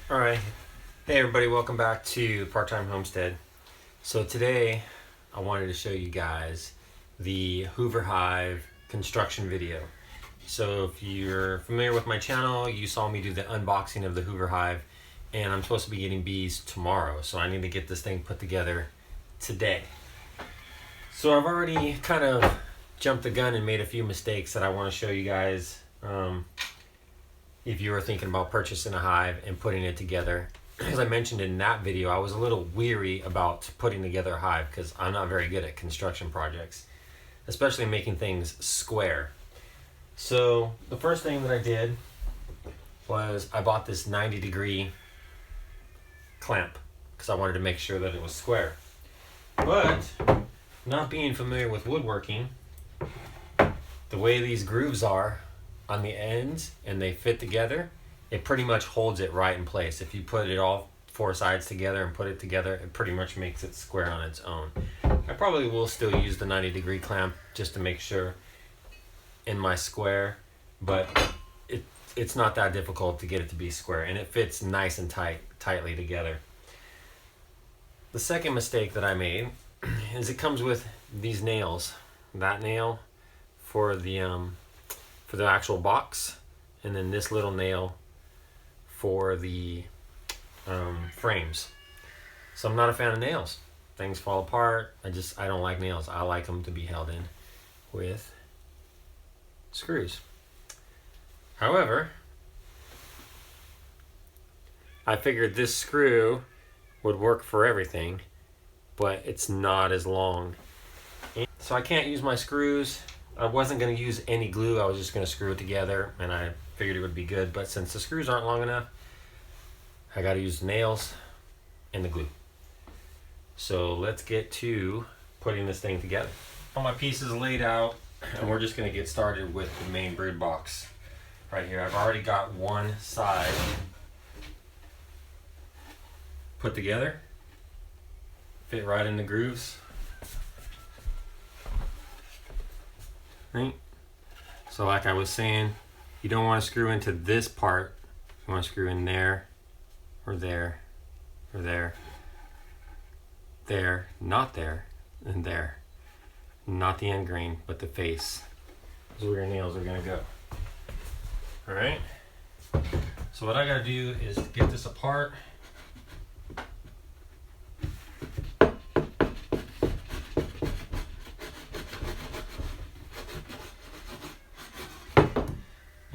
All right. Hey everybody, welcome back to Part-Time Homestead. So today I wanted to show you guys the Hoover Hive construction video. So if you're familiar with my channel, you saw me do the unboxing of the Hoover Hive, and I'm supposed to be getting bees tomorrow. So I need to get this thing put together today. So I've already kind of jumped the gun and made a few mistakes that I want to show you guys. If you were thinking about purchasing a hive and putting it together. As I mentioned in that video, I was a little weary about putting together a hive because I'm not very good at construction projects, especially making things square. So the first thing that I did was I bought this 90-degree clamp because I wanted to make sure that it was square. But not being familiar with woodworking, the way these grooves are on the ends and they fit together, it pretty much holds it right in place. If you put it all four sides together and put it together, it pretty much makes it square on its own. I probably will still use the 90-degree clamp just to make sure in my square, but it's not that difficult to get it to be square, and it fits nice and tightly together. The second mistake that I made is it comes with these nails. That nail for the actual box, and then this little nail for the frames. So I'm not a fan of nails. Things fall apart. I don't like nails. I like them to be held in with screws. However, I figured this screw would work for everything, but it's not as long. So I can't use my screws. I wasn't going to use any glue. I was just going to screw it together, and I figured it would be good. But since the screws aren't long enough, I got to use the nails and the glue. So let's get to putting this thing together. All my pieces laid out, and we're just going to get started with the main brood box right here. I've already got one side put together, fit right in the grooves. Right? So like I was saying, you don't want to screw into this part. You want to screw in there, or there, or there, there, not there, and there. Not the end grain, but the face. This is where your nails are going to go. Alright? So what I got to do is get this apart.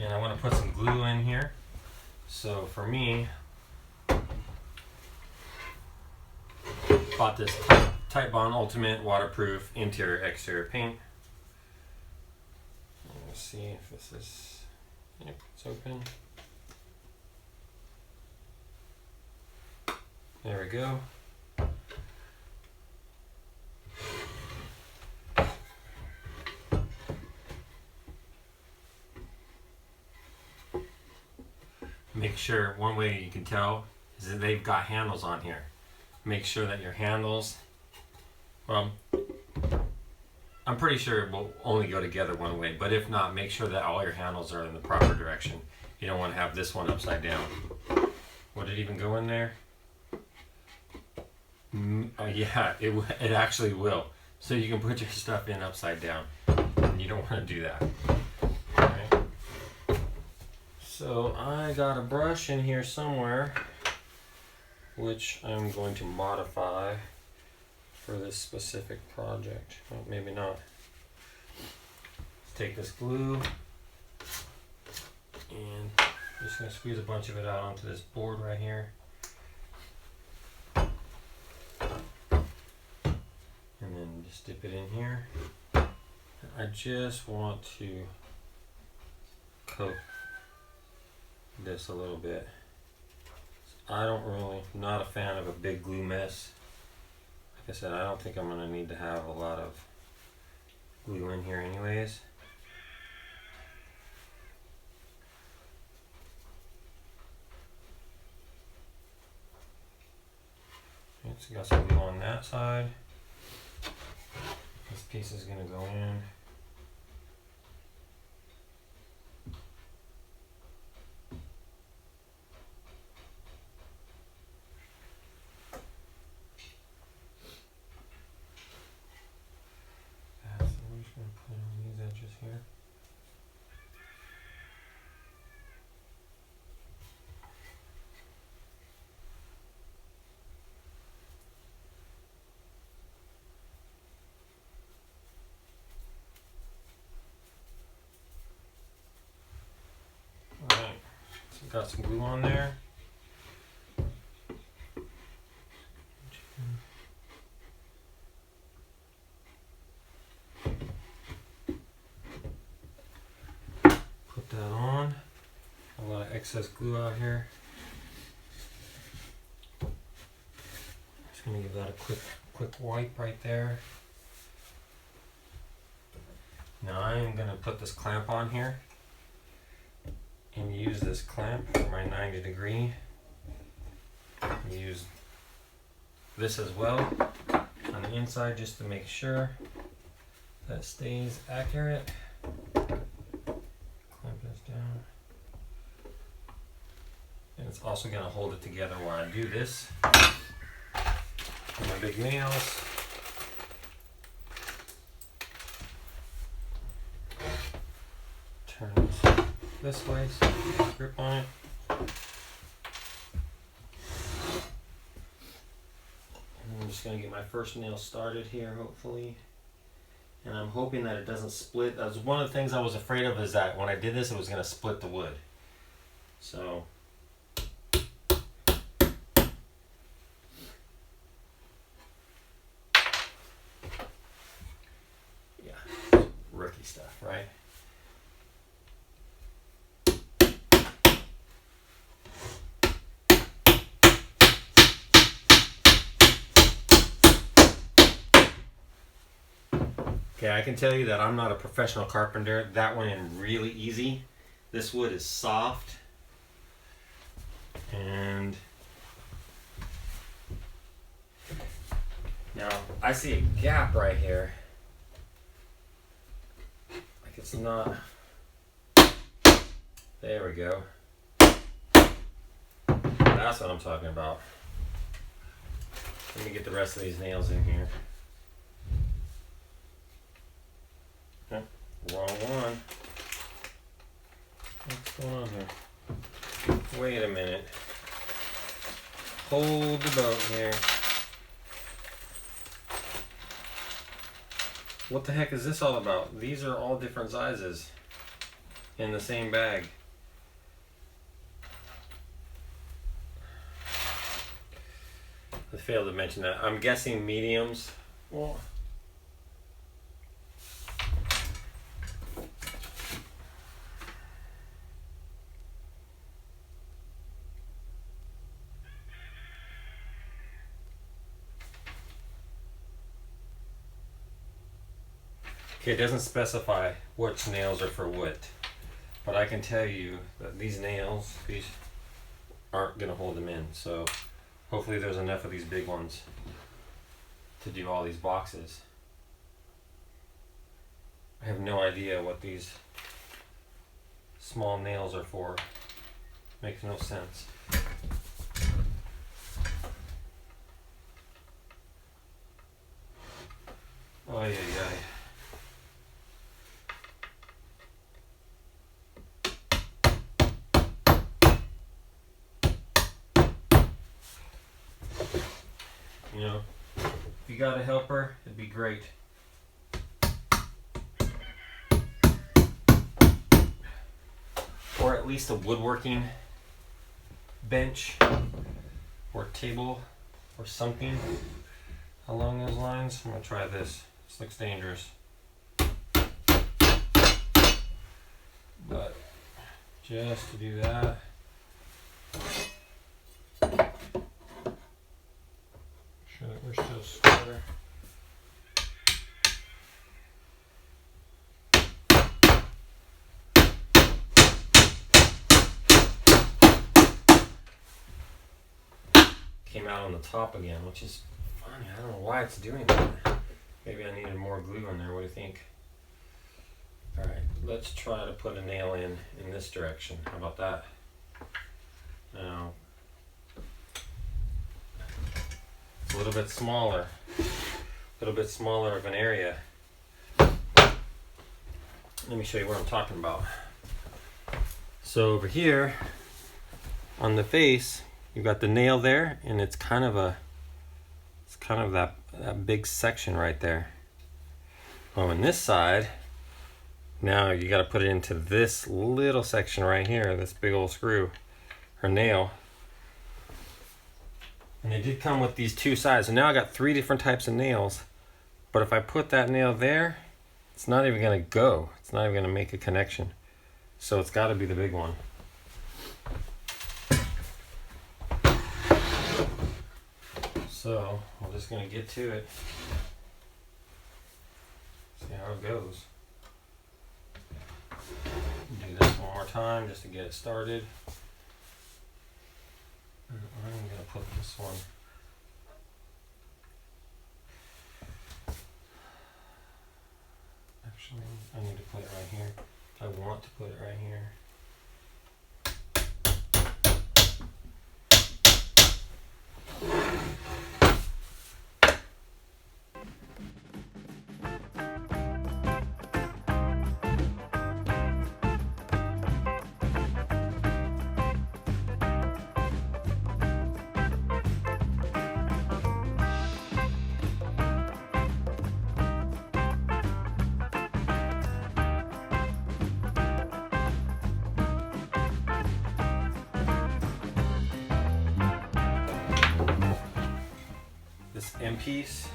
And I want to put some glue in here. So for me, bought this Type Bond Ultimate Waterproof Interior Exterior Paint. Let's see if this is, yep, it's open. There we go. Make sure, one way you can tell is that they've got handles on here. Make sure that your handles, well, I'm pretty sure it will only go together one way, but if not, make sure that all your handles are in the proper direction. You don't want to have this one upside down. Would it even go in there? Yeah, it actually will. So you can put your stuff in upside down. And you don't want to do that. So I got a brush in here somewhere, which I'm going to modify for this specific project. Well, maybe not. Let's take this glue, and I'm just going to squeeze a bunch of it out onto this board right here. And then just dip it in here. I just want to coat this a little bit. Not a fan of a big glue mess. Like I said, I don't think I'm going to need to have a lot of glue in here anyways. It's got some glue on that side. This piece is going to go in. got some glue on there. Put that on. A lot of excess glue out here. Just gonna give that a quick wipe right there. Now I am gonna put this clamp on here and use this clamp for my 90 degree. Use this as well on the inside just to make sure that stays accurate. Clamp this down. And it's also going to hold it together while I do this. My big nails. Turn this this way so I get a grip on it. And I'm just going to get my first nail started here, hopefully. And I'm hoping that it doesn't split. That was one of the things I was afraid of, is that when I did this, it was going to split the wood. So yeah, rookie stuff, right? Okay, I can tell you that I'm not a professional carpenter. That went in really easy. This wood is soft. And now I see a gap right here. Like it's not. There we go. That's what I'm talking about. Let me get the rest of these nails in here. Wrong one. What's going on here? Wait a minute. Hold the boat here. What the heck is this all about? These are all different sizes in the same bag. I failed to mention that. I'm guessing mediums. Well, okay, it doesn't specify which nails are for what, but I can tell you that these nails, these aren't going to hold them in. So hopefully there's enough of these big ones to do all these boxes. I have no idea what these small nails are for. Makes no sense. Oh yeah, yeah. You know, if you got a helper, it'd be great. Or at least a woodworking bench or table or something along those lines. I'm gonna try this. This looks dangerous. But just to do that, sure that we're still square. Came out on the top again, which is funny. I don't know why it's doing that. Maybe I needed more glue in there. What do you think? Alright, let's try to put a nail in this direction. How about that? Now, it's a little bit smaller of an area. Let me show you what I'm talking about. So over here on the face, you've got the nail there, and it's kind of that big section right there. Oh, on this side, now you got to put it into this little section right here, this big old screw. her nail. And they did come with these two sides. So now I got 3 different types of nails. But if I put that nail there, it's not even gonna go. It's not even gonna make a connection. So it's gotta be the big one. So I'm just gonna get to it. See how it goes. Do this one more time just to get it started. And I'm gonna put this one. Actually, I need to put it right here. I want to put it right here. This end piece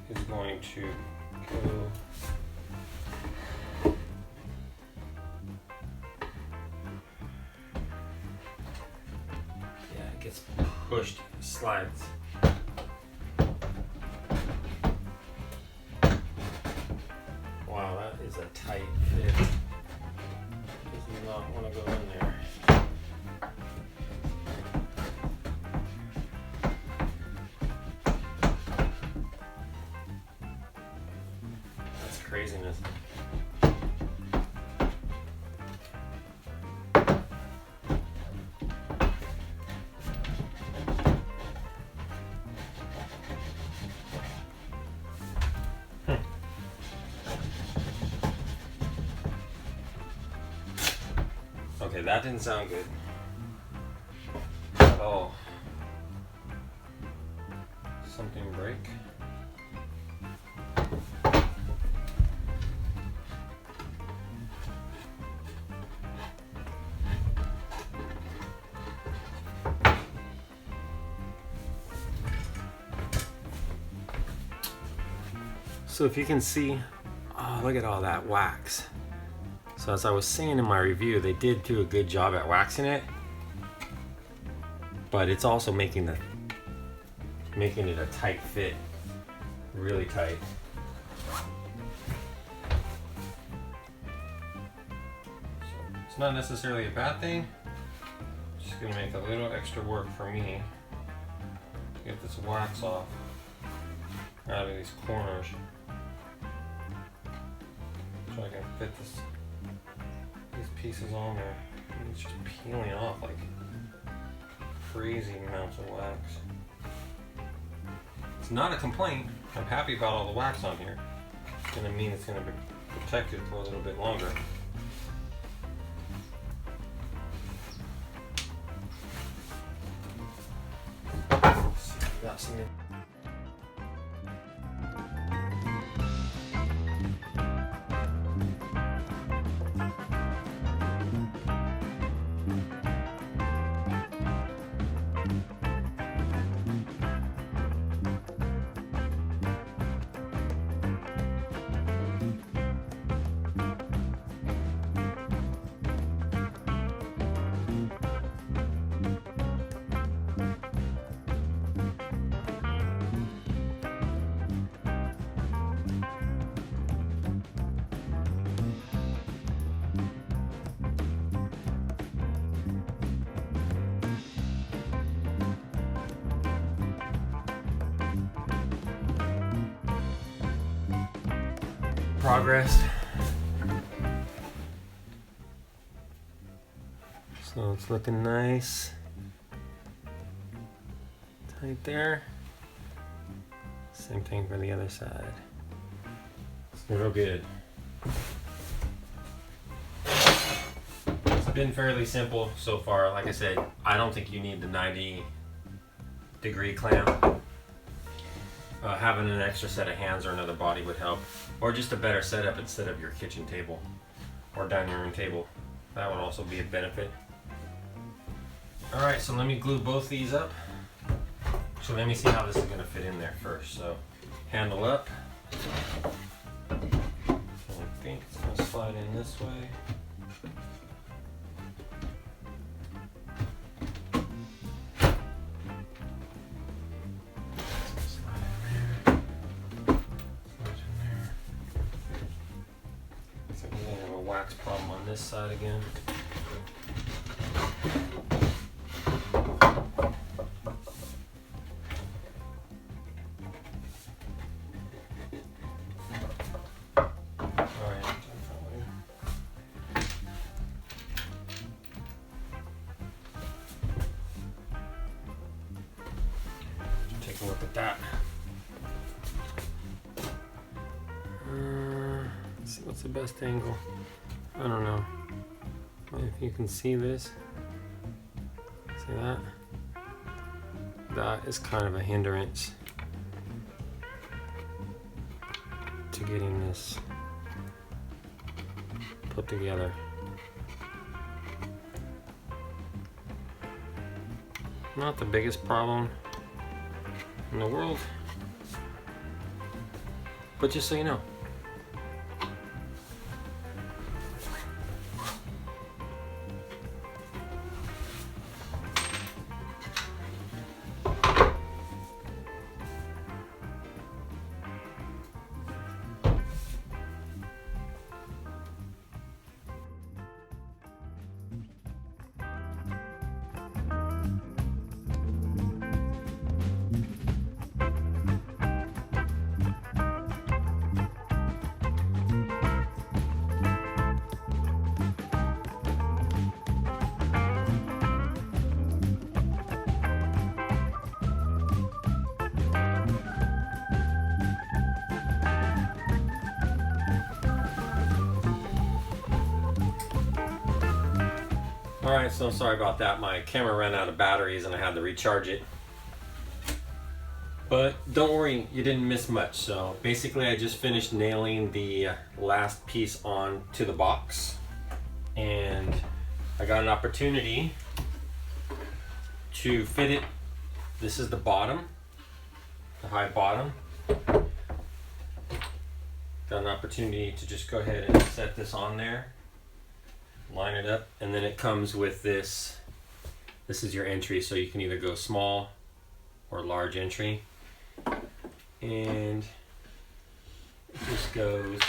is going to go it gets pushed, slides. Wow, that is a tight fit. Does not want to go in there. Craziness. Okay, that didn't sound good at all. Something break. So if you can see, oh, look at all that wax. So as I was saying in my review, they did do a good job at waxing it, but it's also making it a tight fit, really tight. So it's not necessarily a bad thing. It's just gonna make a little extra work for me to get this wax off out of these corners. So I can fit these pieces on there. And it's just peeling off like crazy amounts of wax. It's not a complaint. I'm happy about all the wax on here. It's gonna mean it's gonna be protected for a little bit longer. Let's see if we got some. Progress. So it's looking nice. Tight there. Same thing for the other side. It's real good. It's been fairly simple so far. Like I said, I don't think you need the 90-degree clamp. Having an extra set of hands or another body would help, or just a better setup instead of your kitchen table or dining room table. That would also be a benefit. Alright, so let me glue both these up. So let me see how this is going to fit in there first. So handle up. I think it's going to slide in this way. Wax problem on this side again. Take a look at that. Let's see what's the best angle. I don't know if you can see this. See that? That is kind of a hindrance to getting this put together. Not the biggest problem in the world, but just so you know. Alright, so sorry about that. My camera ran out of batteries and I had to recharge it. But don't worry, you didn't miss much. So basically I just finished nailing the last piece on to the box. And I got an opportunity to fit it. This is the bottom, the high bottom. Got an opportunity to just go ahead and set this on there. Line it up, and then it comes with this. This is your entry, so you can either go small or large entry, and it just goes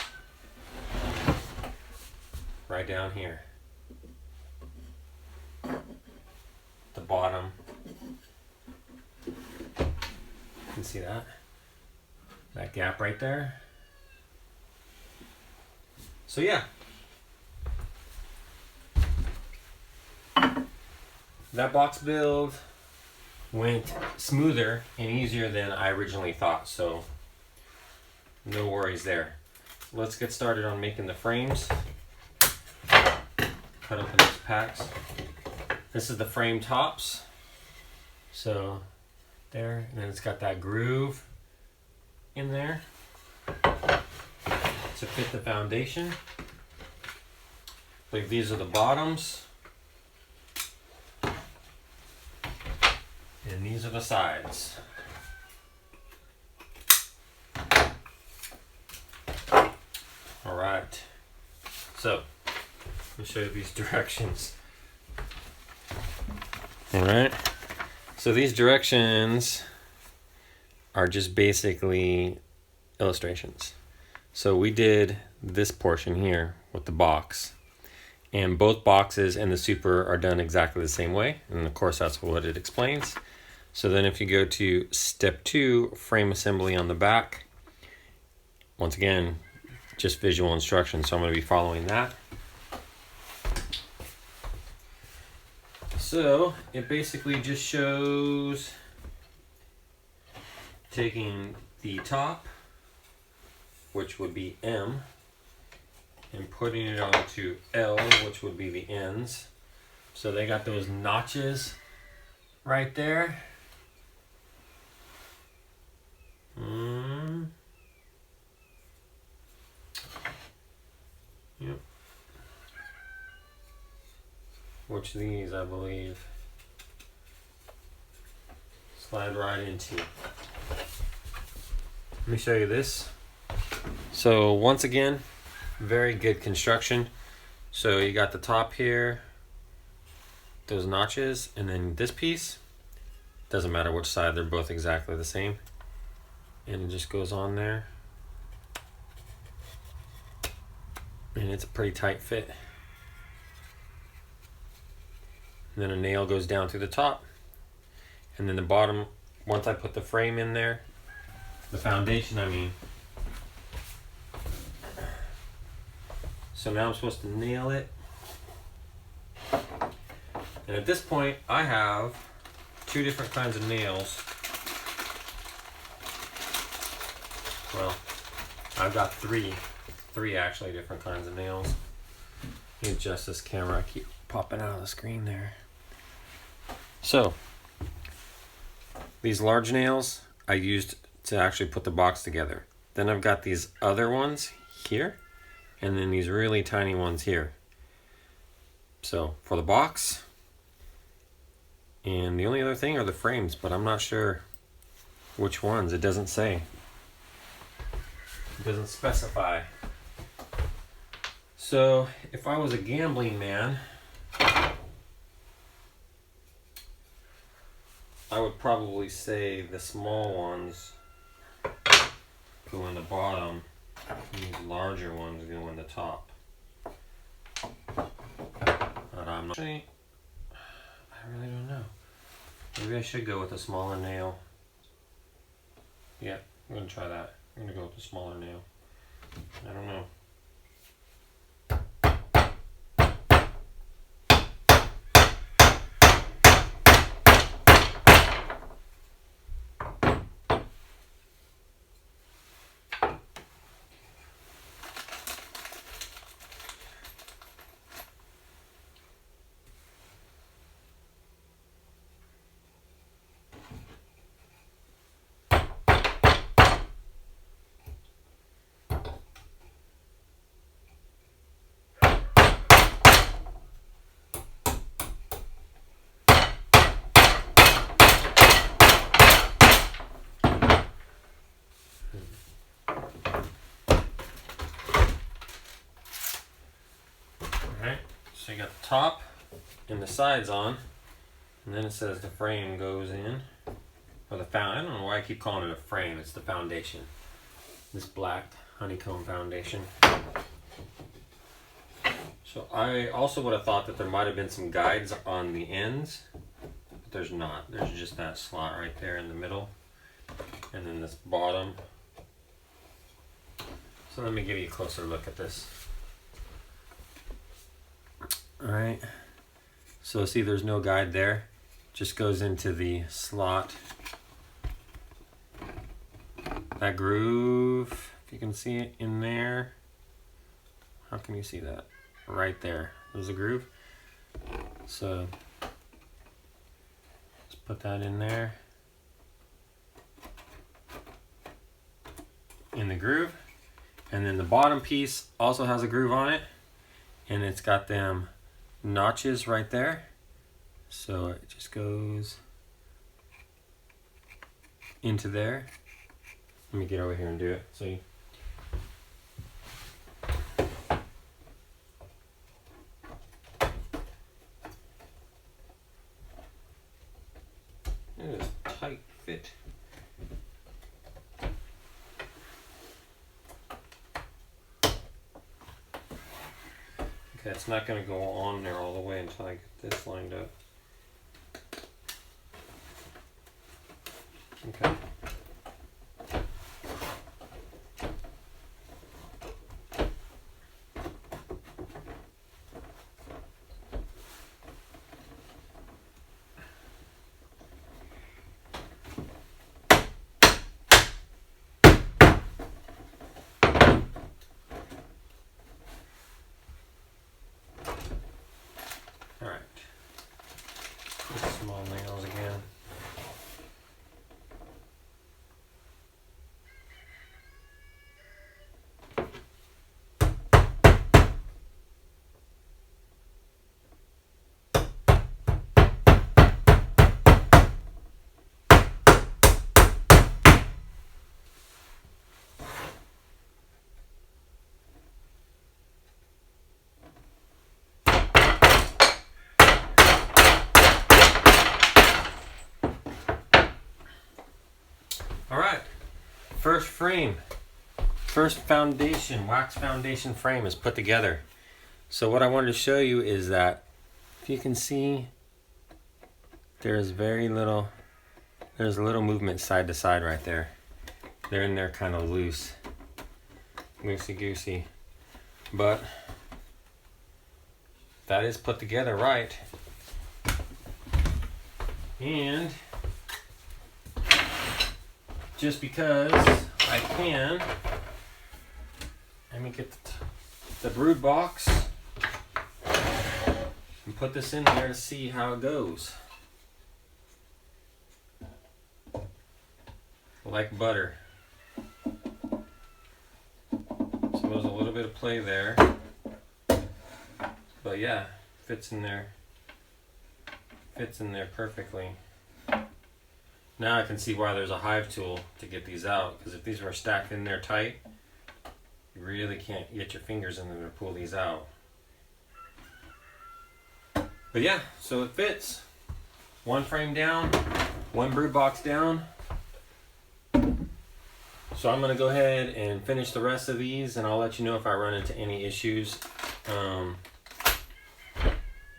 right down here. The bottom. You can see that gap right there. So yeah. That box build went smoother and easier than I originally thought, so no worries there. Let's get started on making the frames. Cut open these packs. This is the frame tops. So there, and then it's got that groove in there to fit the foundation. I believe these are the bottoms. And these are the sides. All right. So, let me show you these directions. All right. So these directions are just basically illustrations. So we did this portion here with the box. And both boxes and the super are done exactly the same way. And of course, that's what it explains. So then if you go to step 2, frame assembly on the back, once again, just visual instructions. So I'm going to be following that. So it basically just shows taking the top, which would be M, and putting it onto L, which would be the ends. So they got those notches right there. Yep. Which these, I believe, slide right into. Let me show you this. So once again, very good construction. So you got the top here, those notches, and then this piece, doesn't matter which side, they're both exactly the same. And it just goes on there. And it's a pretty tight fit. And then a nail goes down through the top. And then the bottom, once I put the frame in there, the foundation I mean. So now I'm supposed to nail it. And at this point, I have 2 different kinds of nails. Well, I've got three actually different kinds of nails. Let me adjust this camera, I keep popping out of the screen there. So, these large nails I used to actually put the box together. Then I've got these other ones here, and then these really tiny ones here. So, for the box, and the only other thing are the frames, but I'm not sure which ones. It doesn't say. It doesn't specify. So if I was a gambling man, I would probably say the small ones go in the bottom, and these larger ones go in the top. But I'm not. I really don't know. Maybe I should go with a smaller nail. Yeah, I'm gonna try that. I'm gonna go with the smaller nail. I don't know. So you got the top and the sides on, and then it says the frame goes in, or I don't know why I keep calling it a frame, it's the foundation. This black honeycomb foundation. So I also would have thought that there might have been some guides on the ends, but there's not. There's just that slot right there in the middle, and then this bottom. So let me give you a closer look at this. Alright, so see there's no guide there, just goes into the slot. That groove, if you can see it in there, how can you see that? Right there, there's a groove. So, let's put that in there. In the groove, and then the bottom piece also has a groove on it, and it's got them notches right there, so it just goes into there. Let me get over here and do it. So you it is tight fit. Okay, it's not going to go on there all the way until I get this lined up. Okay. Alright. Small nails again. first frame, first foundation, wax foundation frame is put together. So what I wanted to show you is that if you can see, there's little movement side to side right there. They're in there kind of loosey goosey, but that is put together right. And just because I can, let me get the brood box and put this in there to see how it goes. Like butter. So there's a little bit of play there, but yeah, fits in there perfectly. Now I can see why there's a hive tool to get these out, because if these were stacked in there tight, you really can't get your fingers in them to pull these out. But yeah, so it fits. One frame down, one brood box down. So I'm gonna go ahead and finish the rest of these, and I'll let you know if I run into any issues.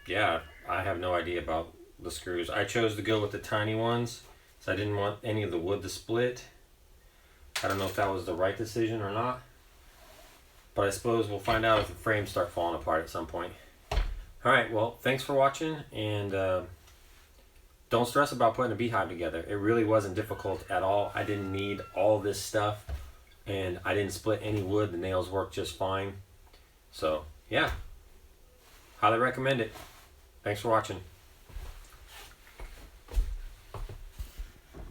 Yeah, I have no idea about the screws. I chose to go with the tiny ones, so I didn't want any of the wood to split. I don't know if that was the right decision or not, but I suppose we'll find out if the frames start falling apart at some point. Alright, well, thanks for watching, and don't stress about putting a beehive together. It really wasn't difficult at all. I didn't need all this stuff, and I didn't split any wood. The nails worked just fine. So, yeah, highly recommend it. Thanks for watching.